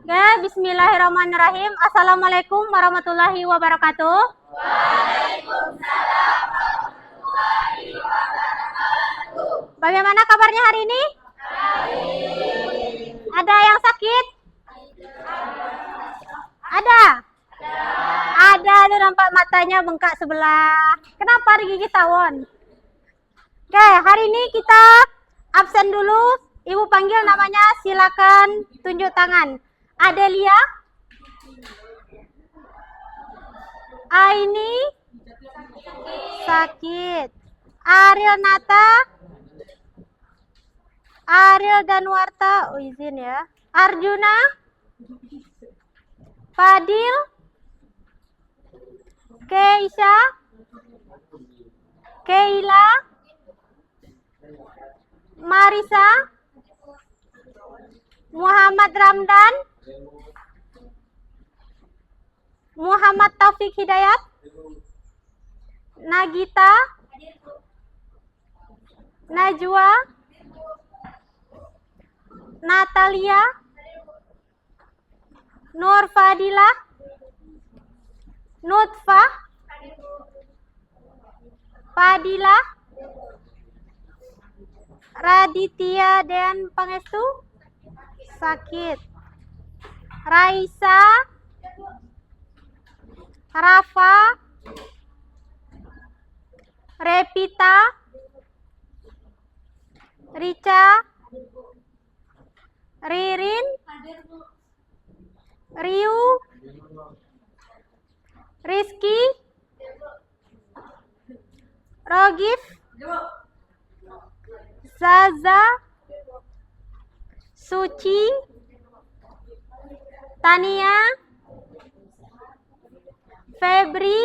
Oke, bismillahirrahmanirrahim. Assalamualaikum warahmatullahi wabarakatuh. Waalaikumsalam warahmatullahi wabarakatuh. Bagaimana kabarnya hari ini? Baik. Ada yang sakit? Ada? Ada, tuh nampak matanya bengkak sebelah. Kenapa digigit tawon? Oke, hari ini kita absen dulu. Ibu panggil namanya, silakan tunjuk tangan. Adelia, Aini, sakit. Ariel Nata, Ariel Danwarta, izin ya. Arjuna, Fadil, Keisha, Keila, Marisa, Muhammad Ramdan, Muhammad Taufik Hidayat, Nagita, Najwa, Natalia, Nur Fadila, Nutfa, Fadila, Raditya dan Pangestu, sakit. Raisa, Rafa, Repita, Rica, Ririn, Riu, Rizky, Rogif, Zaza, Suci, Tania, Febri,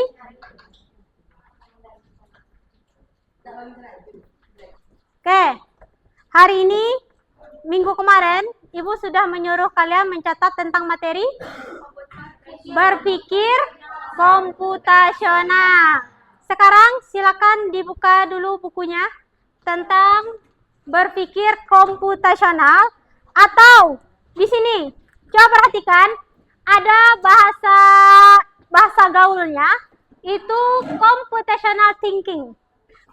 oke, hari ini, minggu kemarin, Ibu sudah menyuruh kalian mencatat tentang materi berpikir komputasional. Sekarang silakan dibuka dulu bukunya tentang berpikir komputasional, atau di sini coba perhatikan ada bahasa gaulnya itu computational thinking.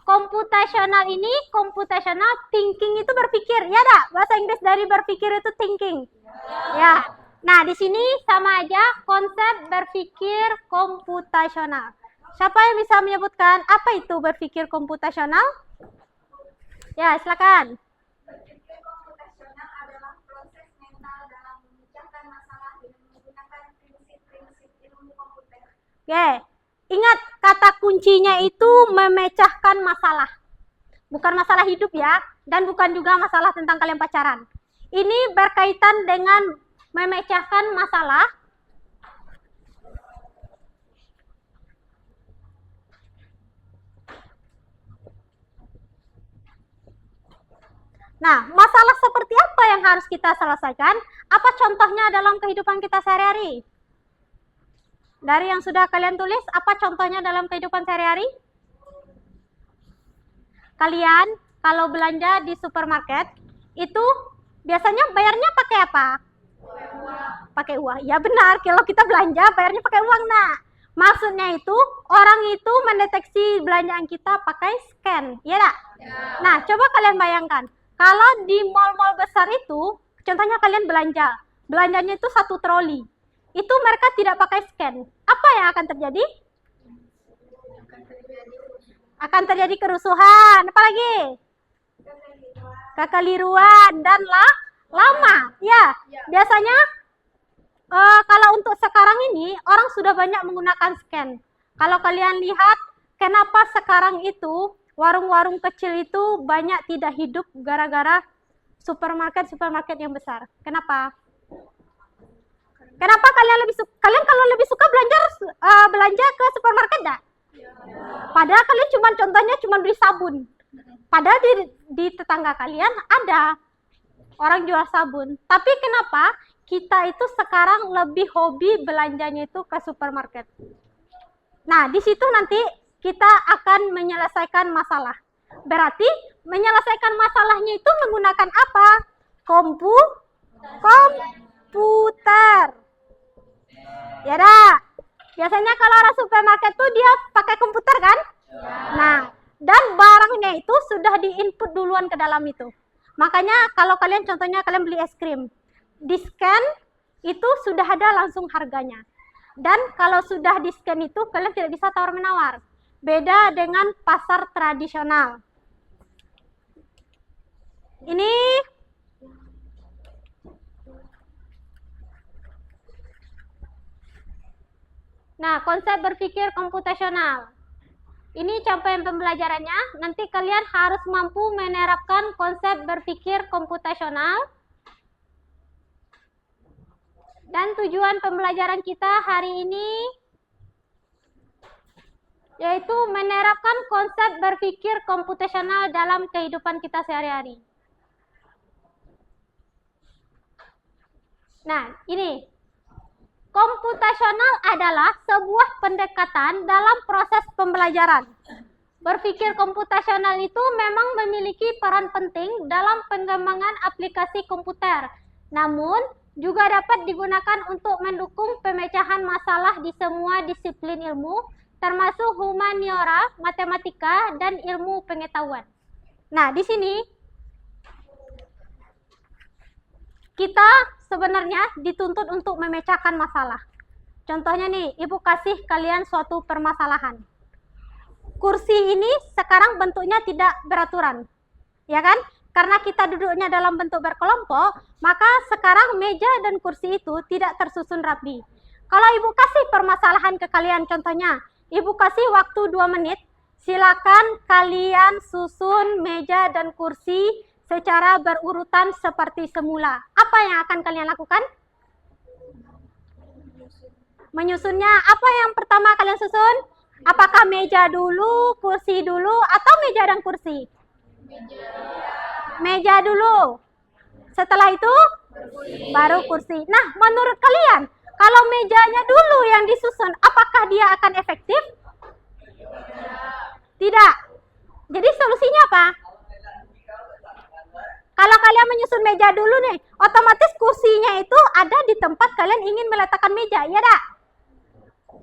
Computational ini, computational thinking itu berpikir, ya dak? Bahasa Inggris dari berpikir itu thinking. Ya. Nah, di sini sama aja konsep berpikir komputasional. Siapa yang bisa menyebutkan apa itu berpikir komputasional? Ya, silakan. Berpikir komputasional adalah proses mental dalam memecahkan masalah dengan menggunakan prinsip-prinsip ilmu komputer. Oke, ingat kata kuncinya itu memecahkan masalah. Bukan masalah hidup ya, dan bukan juga masalah tentang kalian pacaran. Ini berkaitan dengan memecahkan masalah. Nah, masalah seperti apa yang harus kita selesaikan? Apa contohnya dalam kehidupan kita sehari-hari? Dari yang sudah kalian tulis, apa contohnya dalam kehidupan sehari-hari? Kalian kalau belanja di supermarket, itu biasanya bayarnya pakai apa? Pakai uang. Ya benar, kalau kita belanja bayarnya pakai uang. Nah, maksudnya itu orang itu mendeteksi belanjaan kita pakai scan, ya tak? Ya. Nah, coba kalian bayangkan. Kalau di mall-mall besar itu, contohnya kalian belanjanya itu 1 troli. Itu mereka tidak pakai scan. Apa yang akan terjadi? Akan terjadi kerusuhan. Apa lagi? Kekeliruan dan lama. Ya, biasanya kalau untuk sekarang ini, orang sudah banyak menggunakan scan. Kalau kalian lihat, kenapa sekarang itu warung-warung kecil itu banyak tidak hidup gara-gara supermarket yang besar. Kenapa? Kenapa kalian kalau lebih suka belanja ke supermarket enggak? Padahal kalian contohnya cuma beli sabun. Padahal di tetangga kalian ada orang jual sabun. Tapi kenapa kita itu sekarang lebih hobi belanjanya itu ke supermarket? Nah, di situ nanti kita akan menyelesaikan masalah. Berarti menyelesaikan masalahnya itu menggunakan apa? Komputer. Biasanya kalau orang supermarket tuh dia pakai komputer kan? Nah, dan barangnya itu sudah diinput duluan ke dalam itu. Makanya kalau kalian contohnya kalian beli es krim, di scan itu sudah ada langsung harganya. Dan kalau sudah di scan itu kalian tidak bisa tawar-menawar. Beda dengan pasar tradisional. Ini nah, konsep berpikir komputasional. Ini capaian pembelajarannya. Nanti kalian harus mampu menerapkan konsep berpikir komputasional. Dan tujuan pembelajaran kita hari ini yaitu menerapkan konsep berpikir komputasional dalam kehidupan kita sehari-hari. Nah, ini komputasional adalah sebuah pendekatan dalam proses pembelajaran. Berpikir komputasional itu memang memiliki peran penting dalam pengembangan aplikasi komputer. Namun, juga dapat digunakan untuk mendukung pemecahan masalah di semua disiplin ilmu, termasuk humaniora, matematika, dan ilmu pengetahuan. Nah, di sini kita sebenarnya dituntut untuk memecahkan masalah. Contohnya nih, ibu kasih kalian suatu permasalahan. Kursi ini sekarang bentuknya tidak beraturan, ya kan? Karena kita duduknya dalam bentuk berkelompok, maka sekarang meja dan kursi itu tidak tersusun rapi. Kalau ibu kasih permasalahan ke kalian, contohnya, ibu kasih waktu 2 menit, silakan kalian susun meja dan kursi secara berurutan seperti semula. Apa yang akan kalian lakukan? Menyusunnya, apa yang pertama kalian susun? Apakah meja dulu, kursi dulu, atau meja dan kursi? Meja dulu. Setelah itu, baru kursi. Nah, menurut kalian, kalau mejanya dulu yang disusun, apakah dia akan efektif? Tidak. Jadi solusinya apa? Kalau kalian menyusun meja dulu nih, otomatis kursinya itu ada di tempat kalian ingin meletakkan meja, ya dak?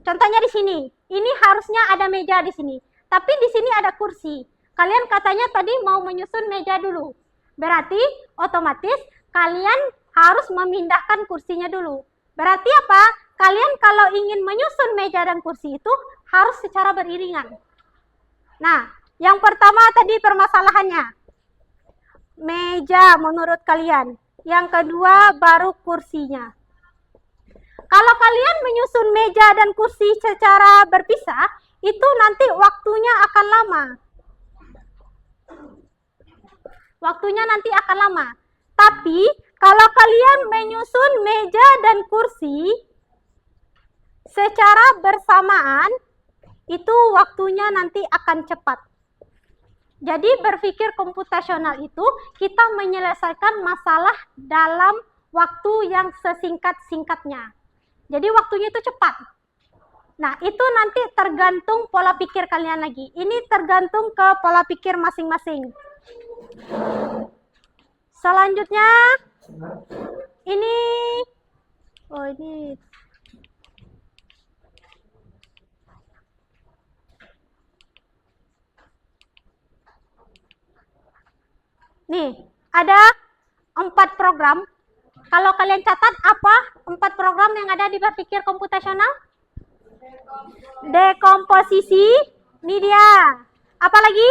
Contohnya di sini, ini harusnya ada meja di sini, tapi di sini ada kursi. Kalian katanya tadi mau menyusun meja dulu, berarti otomatis kalian harus memindahkan kursinya dulu. Berarti apa? Kalian kalau ingin menyusun meja dan kursi itu harus secara beriringan. Nah, yang pertama tadi permasalahannya. Meja menurut kalian. Yang kedua baru kursinya. Kalau kalian menyusun meja dan kursi secara berpisah, itu nanti waktunya akan lama. Waktunya nanti akan lama. Tapi kalau kalian menyusun meja dan kursi secara bersamaan, itu waktunya nanti akan cepat. Jadi berpikir komputasional itu kita menyelesaikan masalah dalam waktu yang sesingkat-singkatnya. Jadi waktunya itu cepat. Nah, itu nanti tergantung pola pikir kalian lagi. Ini tergantung ke pola pikir masing-masing. Selanjutnya, ini nih, ada 4 program. Kalau kalian catat, apa 4 program yang ada di berpikir komputasional? Dekomposisi, ini dia. Apa lagi?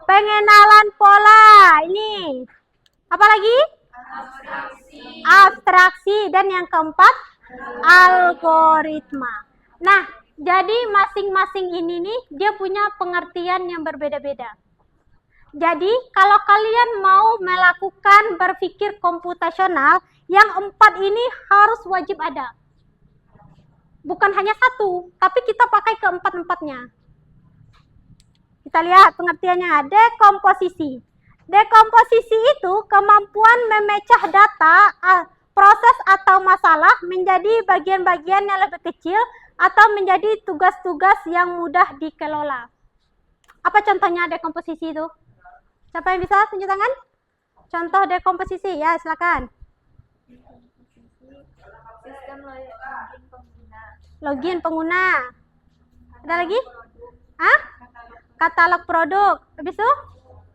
Pengenalan pola, ini. Apa lagi? Abstraksi. Dan yang keempat, algoritma. Nah, jadi masing-masing ini nih, dia punya pengertian yang berbeda-beda. Jadi, kalau kalian mau melakukan berpikir komputasional, yang 4 ini harus wajib ada. Bukan hanya 1, tapi kita pakai ke-4-4-nya. Kita lihat pengertiannya, dekomposisi. Dekomposisi itu kemampuan memecah data, proses atau masalah menjadi bagian-bagian yang lebih kecil atau menjadi tugas-tugas yang mudah dikelola. Apa contohnya dekomposisi itu? Siapa yang bisa tunjuk tangan? Contoh dekomposisi, ya silakan. sistem login pengguna, Login pengguna. Ada lagi? produk, Ah? Katalog produk. Habis itu?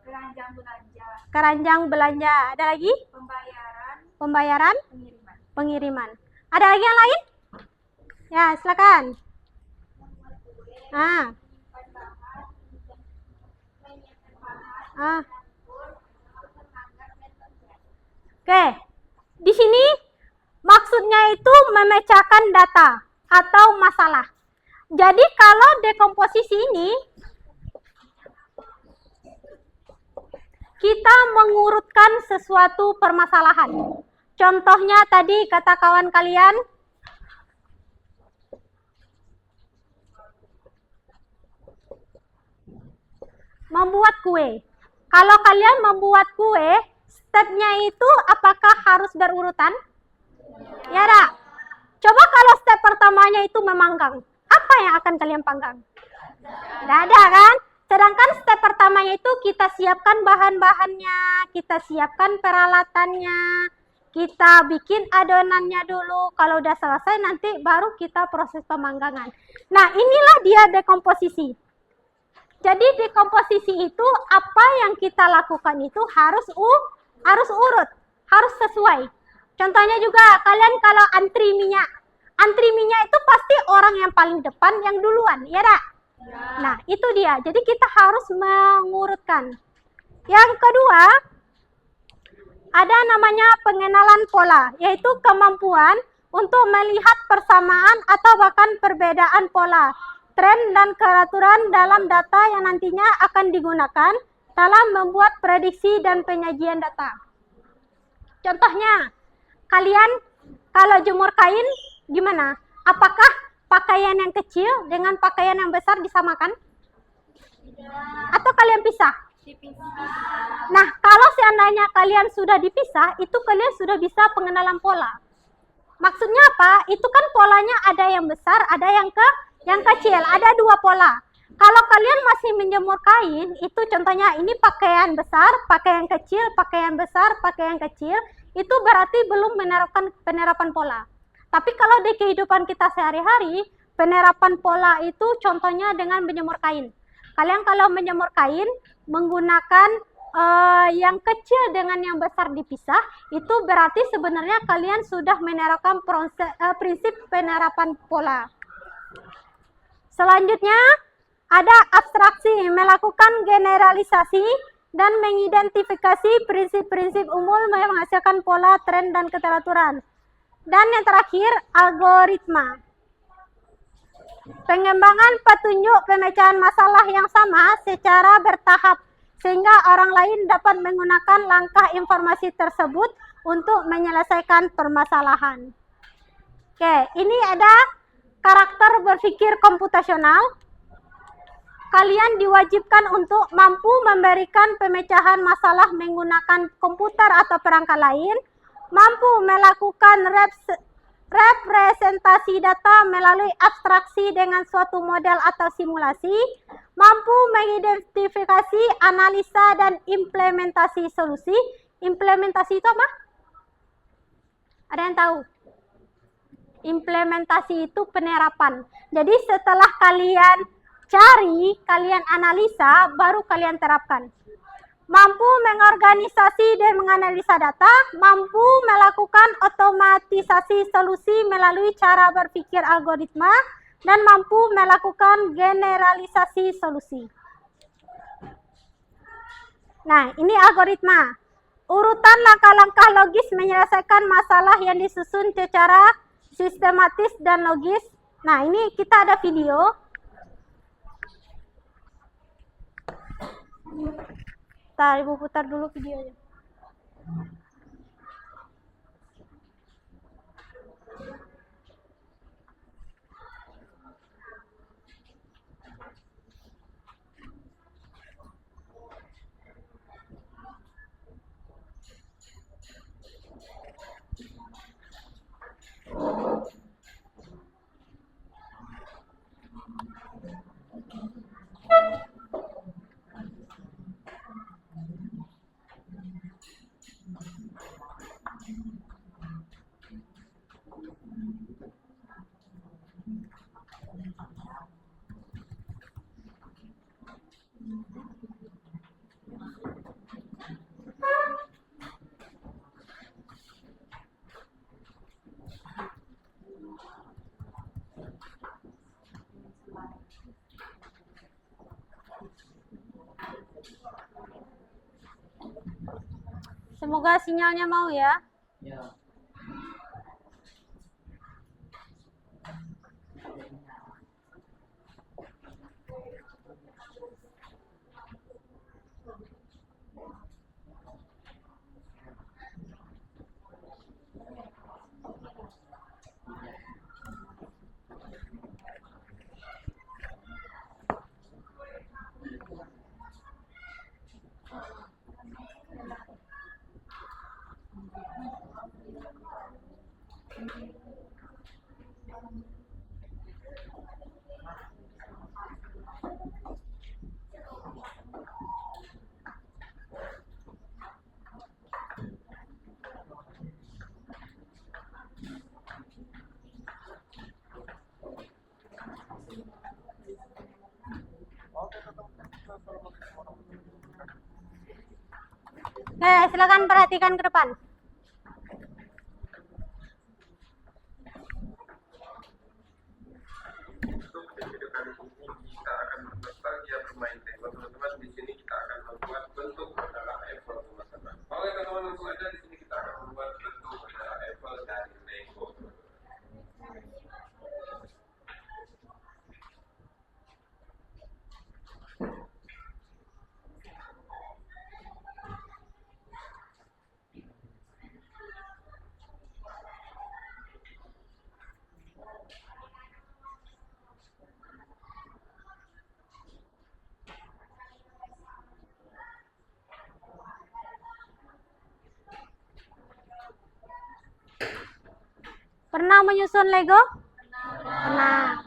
keranjang belanja, Keranjang belanja. Ada lagi? pembayaran, Pembayaran, pengiriman. pengiriman. Ada lagi yang lain? Ya, silakan. Ah. Ah. Oke. Di sini maksudnya itu memecahkan data atau masalah. Jadi kalau dekomposisi ini kita mengurutkan sesuatu permasalahan. Contohnya tadi kata kawan kalian, membuat kue. Kalau kalian membuat kue, stepnya itu apakah harus berurutan? Ya, dak. Coba kalau step pertamanya itu memanggang, apa yang akan kalian panggang? Tidak ada kan? Sedangkan step pertamanya itu kita siapkan bahan-bahannya, kita siapkan peralatannya, kita bikin adonannya dulu. Kalau udah selesai nanti baru kita proses pemanggangan. Nah, inilah dia dekomposisi. Jadi dekomposisi itu apa yang kita lakukan itu harus urut, harus sesuai. Contohnya juga kalian kalau antri minyak itu pasti orang yang paling depan yang duluan, ya dak? Nah, itu dia. Jadi kita harus mengurutkan. Yang kedua, ada namanya pengenalan pola, yaitu kemampuan untuk melihat persamaan atau bahkan perbedaan pola, tren dan peraturan dalam data yang nantinya akan digunakan dalam membuat prediksi dan penyajian data. Contohnya, kalian kalau jemur kain gimana? Apakah pakaian yang kecil dengan pakaian yang besar disamakan? Atau kalian pisah? Nah, kalau seandainya kalian sudah dipisah, itu kalian sudah bisa pengenalan pola. Maksudnya apa? Itu kan polanya ada yang besar, ada yang kecil, ada dua pola. Kalau kalian masih menjemur kain, itu contohnya ini pakaian besar, pakaian kecil, pakaian besar, pakaian kecil, itu berarti belum menerapkan penerapan pola. Tapi kalau di kehidupan kita sehari-hari, penerapan pola itu contohnya dengan menjemur kain. Kalian kalau menjemur kain, menggunakan yang kecil dengan yang besar dipisah, itu berarti sebenarnya kalian sudah menerapkan prinsip penerapan pola. Selanjutnya, ada abstraksi, melakukan generalisasi dan mengidentifikasi prinsip-prinsip umum yang menghasilkan pola, tren, dan keteraturan. Dan yang terakhir, algoritma. Pengembangan petunjuk pemecahan masalah yang sama secara bertahap, sehingga orang lain dapat menggunakan langkah informasi tersebut untuk menyelesaikan permasalahan. Oke, ini ada karakter berpikir komputasional. Kalian diwajibkan untuk mampu memberikan pemecahan masalah menggunakan komputer atau perangkat lain, mampu melakukan representasi data melalui abstraksi dengan suatu model atau simulasi, mampu mengidentifikasi, analisa, dan implementasi solusi. Implementasi itu apa? Ada yang tahu? Implementasi itu penerapan. Jadi setelah kalian cari, kalian analisa, baru kalian terapkan. Mampu mengorganisasi dan menganalisa data, mampu melakukan otomatisasi solusi melalui cara berpikir algoritma, dan mampu melakukan generalisasi solusi. Nah, ini algoritma. Urutan langkah-langkah logis menyelesaikan masalah yang disusun secara sistematis dan logis. Nah, ini kita ada video. Ibu putar dulu videonya. Semoga sinyalnya mau ya. Ya. Silakan perhatikan ke depan. Untuk video kali ini kita akan bernostalgia bermain Lego. Teman-teman, di sini kita akan membuat bentuk adalah Eiffel, teman-teman. Oke teman-teman, langsung aja di sini kita akan membuat bentuk adalah Eiffel dari Lego. Pernah menyusun Lego? Pernah.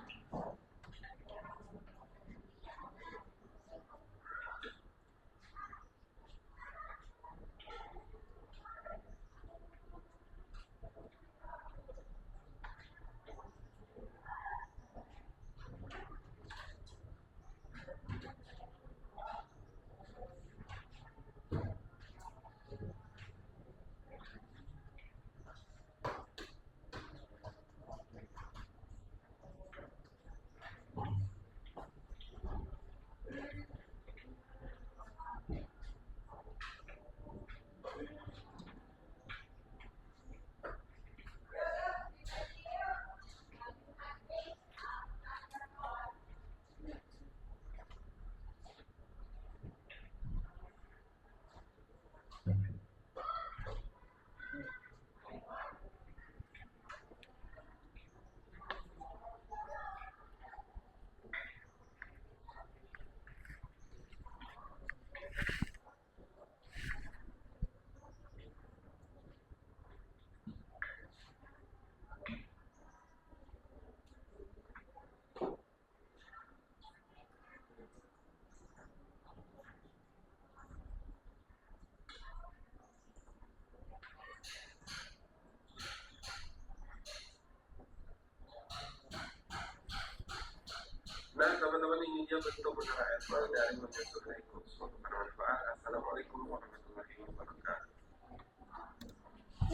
Nah teman-teman, ini dia bentuk adalah Eiffel dari menyusun Lego. Semoga bermanfaat. Assalamualaikum warahmatullahi wabarakatuh.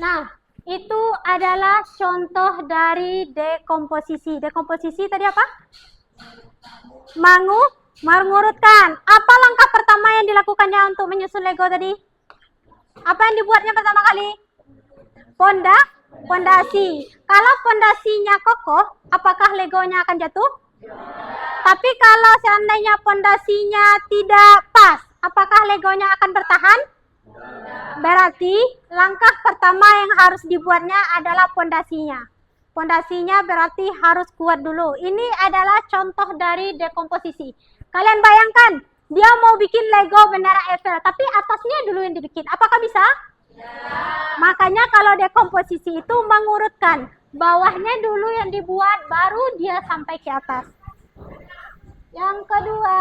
Nah, itu adalah contoh dari dekomposisi. Dekomposisi tadi apa? Mengurutkan. Apa langkah pertama yang dilakukannya untuk menyusun Lego tadi? Apa yang dibuatnya pertama kali? Pondasi. Kalau pondasinya kokoh, apakah Legonya akan jatuh? Tapi kalau seandainya pondasinya tidak pas, apakah Legonya akan bertahan? Berarti langkah pertama yang harus dibuatnya adalah pondasinya. Pondasinya berarti harus kuat dulu. Ini adalah contoh dari dekomposisi. Kalian bayangkan, dia mau bikin Lego Menara Eiffel, tapi atasnya dulu yang dibikin. Apakah bisa? Makanya kalau dekomposisi itu mengurutkan. Bawahnya dulu yang dibuat, baru dia sampai ke atas. Yang kedua,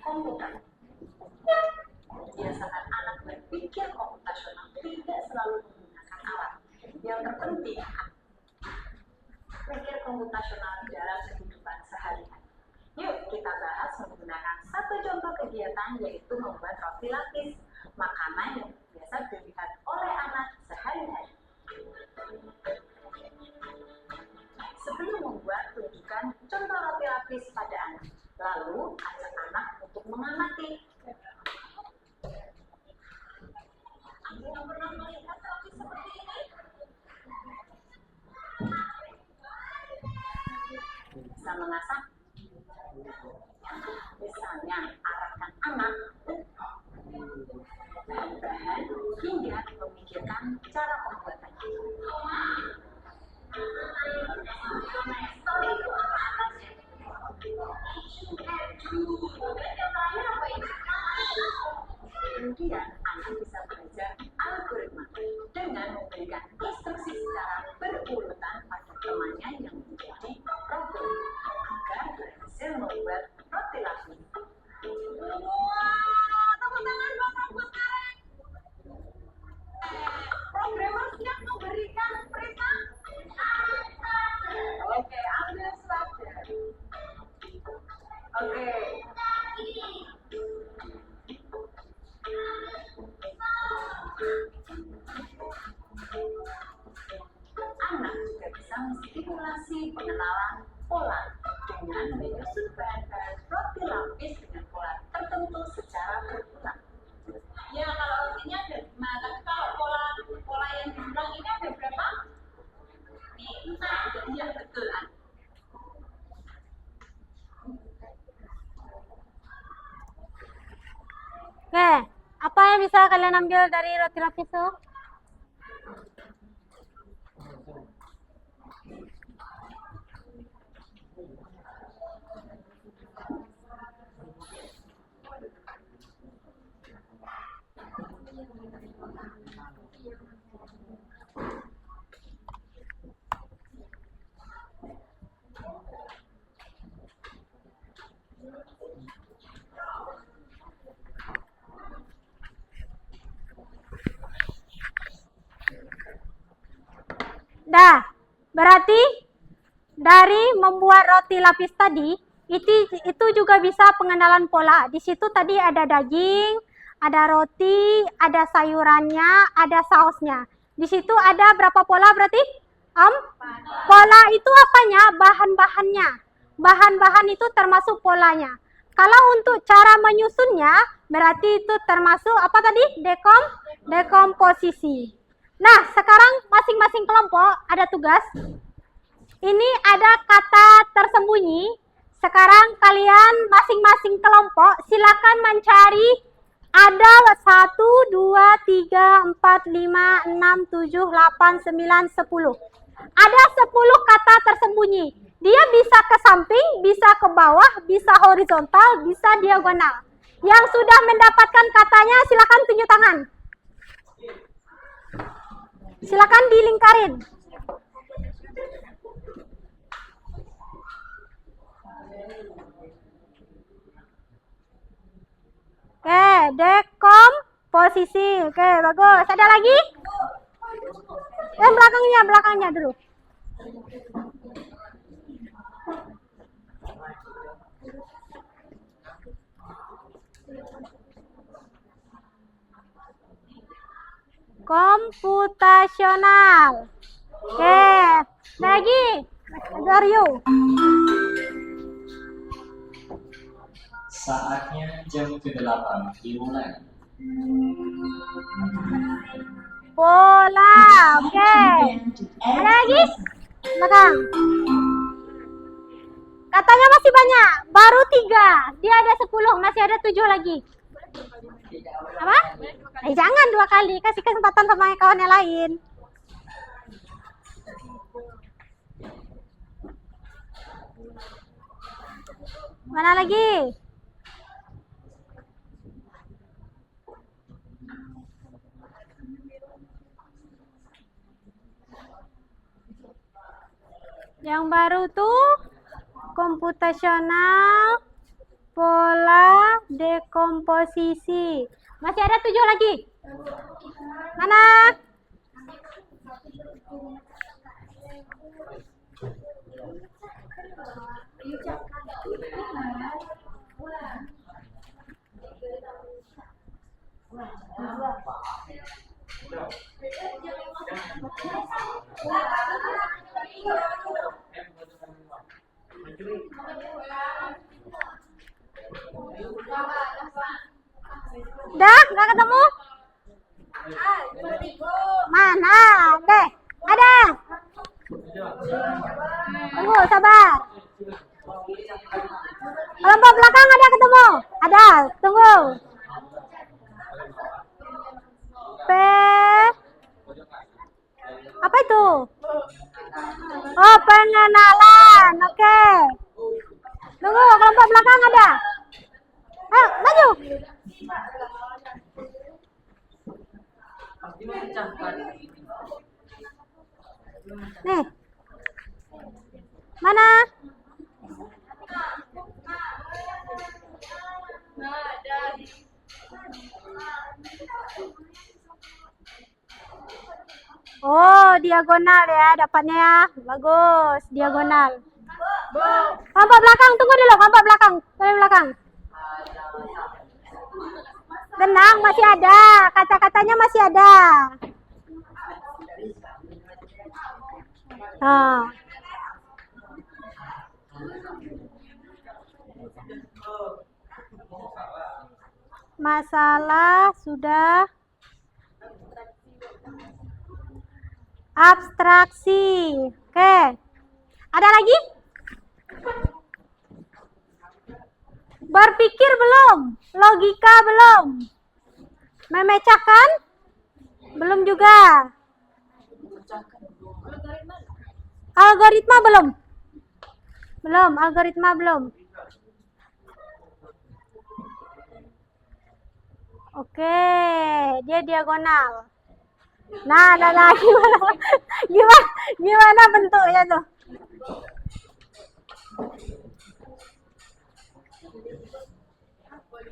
Komputer. Biasakan anak berpikir komputasional tidak selalu menggunakan alat. Yang terpenting, berpikir komputasional dalam kehidupan sehari-hari. Yuk kita bahas menggunakan satu contoh kegiatan, yaitu membuat roti lapis, makanan yang biasa dilihat oleh anak sehari-hari. Sebelum membuat, tunjukkan contoh roti lapis pada anak. Lalu ajak anak untuk mengamati. Ada yang pernah melihat roti seperti ini? Bisa mengasah? Misalnya, arahkan anak bahan-bahan hingga memikirkan cara pembuatannya. Kemudian, anak bisa belajar algoritma dengan memberikan instruksi secara berurutan pada temannya yang menjadi robot agar berhasil membuat roti lapis. Wah, tepuk tangan buat robot Karen. Programmer siap memberikan perintah. Oke, ambil slide. Oke. Anak juga bisa menstimulasi pengenalan pola dengan menyusun bahan-bahan roti lapis dengan pola tertentu secara berulang. Ya, kalau rotinya ada 5, tapi kalau pola yang diulang ini ada berapa? Nih, iya betul. Oke, apa yang bisa kalian ambil dari roti lapis itu? Dah, berarti dari membuat roti lapis tadi, itu juga bisa pengenalan pola. Di situ tadi ada daging, ada roti, ada sayurannya, ada sausnya. Di situ ada berapa pola berarti? Pola itu apanya? Bahan-bahannya. Bahan-bahan itu termasuk polanya. Kalau untuk cara menyusunnya, berarti itu termasuk apa tadi? Dekomposisi. Nah, sekarang masing-masing kelompok ada tugas. Ini ada kata tersembunyi. Sekarang kalian masing-masing kelompok silakan mencari ada 1, 2, 3, 4, 5, 6, 7, 8, 9, 10. Ada 10 kata tersembunyi. Dia bisa ke samping, bisa ke bawah, bisa horizontal, bisa diagonal. Yang sudah mendapatkan katanya silakan tunjuk tangan. Silakan dilingkarin. Oke, dekomposisi. Oke, bagus. Ada lagi? Belakangnya dulu. Komputasional. Oke, ada lagi? Dario. Saatnya jam ke-8 dimulai. Pola. Oke. Ada lagi? Belakang. Katanya masih banyak. Baru 3. Dia ada 10. Masih ada 7 lagi. Apa? Jangan 2 kali. Kasih kesempatan sama kawan yang lain. Mana lagi? Yang baru tuh Komputasional, pola dekomposisi. Masih ada 7 lagi. Mana? Dah, nggak ketemu? Mana? Deh, ada. Tunggu, sabar. Kelompok belakang ada ketemu? Ada, tunggu. P. Apa itu? Oh, pengenalan. Oke. Tunggu, kelompok belakang ada. Ayo, maju. Nih. Mana? Oh, diagonal ya dapatnya ya. Bagus, diagonal. Kelompok belakang, tunggu dulu, kelompok belakang. Kelompok belakang. Tenang, masih ada. Kata-katanya masih ada. Nah. Masalah sudah. Abstraksi. Oke. Ada lagi? Berpikir belum? Logika belum? Memecahkan? Belum juga. Algoritma belum? Belum, algoritma belum. Oke, dia diagonal. Nah, gimana bentuknya tuh?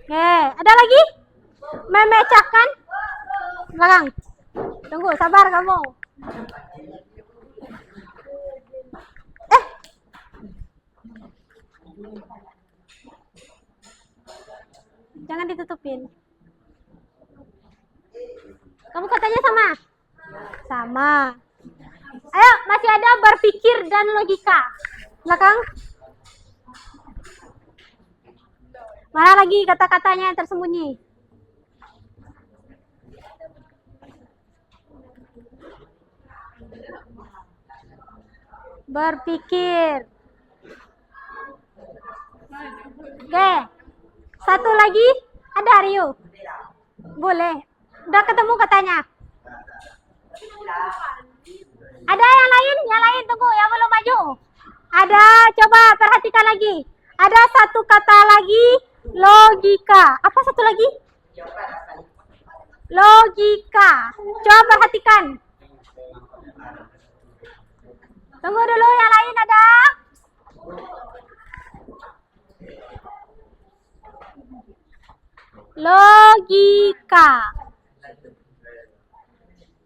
Oke, ada lagi? Memecahkan? Belakang. Tunggu, sabar kamu. Jangan ditutupin. Kamu katanya sama? Sama. Ayo, masih ada berpikir dan logika. Belakang. Mana lagi kata-katanya yang tersembunyi? Berpikir. Oke. Satu lagi. Ada Rio? Boleh. Udah ketemu katanya. Ada yang lain? Yang lain tunggu, yang belum maju. Ada, coba perhatikan lagi. Ada satu kata lagi, logika. Apa satu lagi? Logika. Coba perhatikan. Tunggu dulu, yang lain ada? Logika.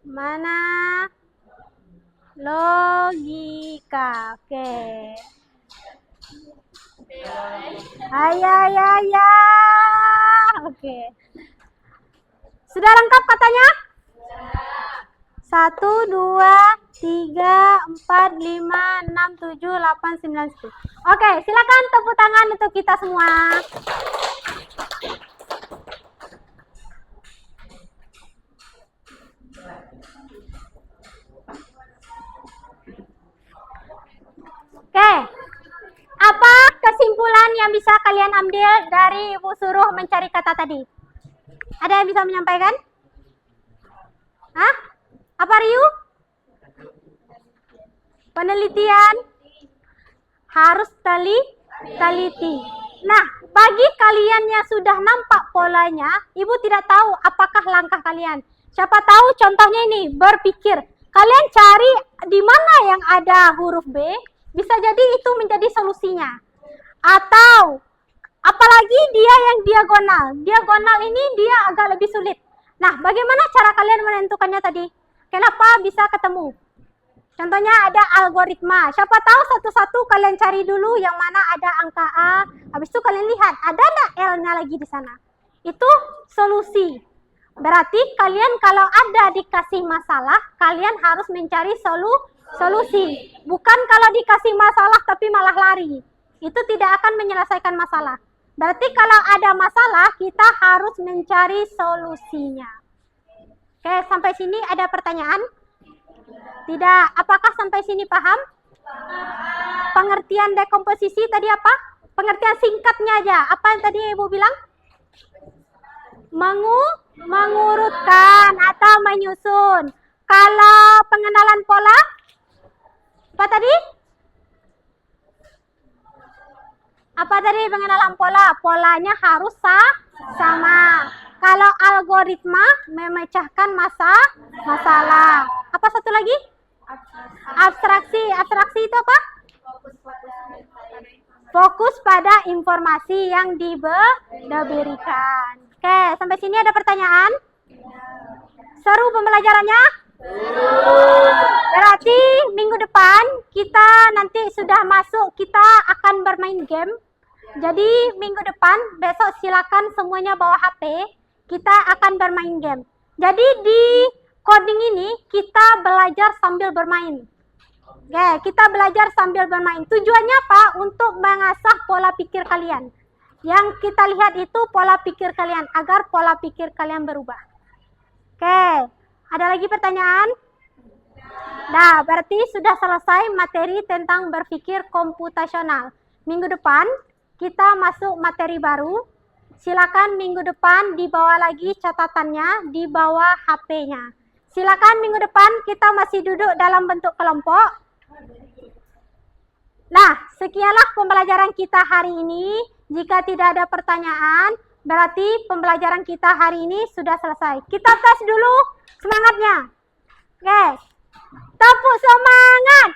Mana? Logika. Oke. Ya. Oke. Sudah lengkap katanya? 1, 2, 3, 4, 5, 6, 7, 8, 9, 10. Oke, silakan tepuk tangan untuk kita semua. Oke, apa kesimpulan yang bisa kalian ambil dari Ibu suruh mencari kata tadi? Ada yang bisa menyampaikan? Hah? Apa Riu? Penelitian harus teliti. Nah, bagi kalian yang sudah nampak polanya, Ibu tidak tahu apakah langkah kalian. Siapa tahu contohnya ini, berpikir. Kalian cari di mana yang ada huruf B, bisa jadi itu menjadi solusinya. Atau apalagi dia yang diagonal. Diagonal ini dia agak lebih sulit. Nah, bagaimana cara kalian menentukannya tadi? Kenapa bisa ketemu? Contohnya ada algoritma. Siapa tahu satu-satu kalian cari dulu yang mana ada angka A. Habis itu kalian lihat, ada nggak L-nya lagi di sana? Itu solusi. Berarti kalian kalau ada dikasih masalah, kalian harus mencari solusi. Bukan kalau dikasih masalah tapi malah lari. Itu tidak akan menyelesaikan masalah. Berarti kalau ada masalah, kita harus mencari solusinya. Oke, sampai sini ada pertanyaan? Tidak. Apakah sampai sini paham? Pengertian dekomposisi tadi apa? Pengertian singkatnya aja. Apa yang tadi Ibu bilang? Mengurutkan atau menyusun. Kalau pengenalan pola, apa tadi? Apa tadi pengenalan pola? Polanya harus sama. Kalau algoritma memecahkan masalah. Apa satu lagi? Abstraksi. Abstraksi itu apa? Fokus pada informasi yang diberikan. Oke, sampai sini ada pertanyaan? Seru pembelajarannya? Berarti minggu depan kita nanti sudah masuk, kita akan bermain game. Jadi minggu depan, besok silakan semuanya bawa HP. Kita akan bermain game. Jadi di coding ini kita belajar sambil bermain. Oke, kita belajar sambil bermain. Tujuannya apa? Untuk mengasah pola pikir kalian. Yang kita lihat itu pola pikir kalian, agar pola pikir kalian berubah. Oke, ada lagi pertanyaan? Nah, berarti sudah selesai materi tentang berpikir komputasional. Minggu depan kita masuk materi baru. Silakan minggu depan dibawa lagi catatannya, dibawa HP-nya. Silakan minggu depan kita masih duduk dalam bentuk kelompok. Nah, sekianlah pembelajaran kita hari ini. Jika tidak ada pertanyaan, berarti pembelajaran kita hari ini sudah selesai. Kita tes dulu semangatnya. Oke. Tepuk semangat.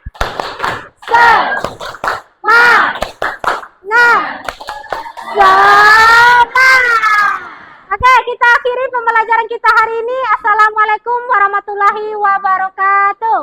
Oke, kita akhiri pembelajaran kita hari ini. Assalamualaikum warahmatullahi wabarakatuh.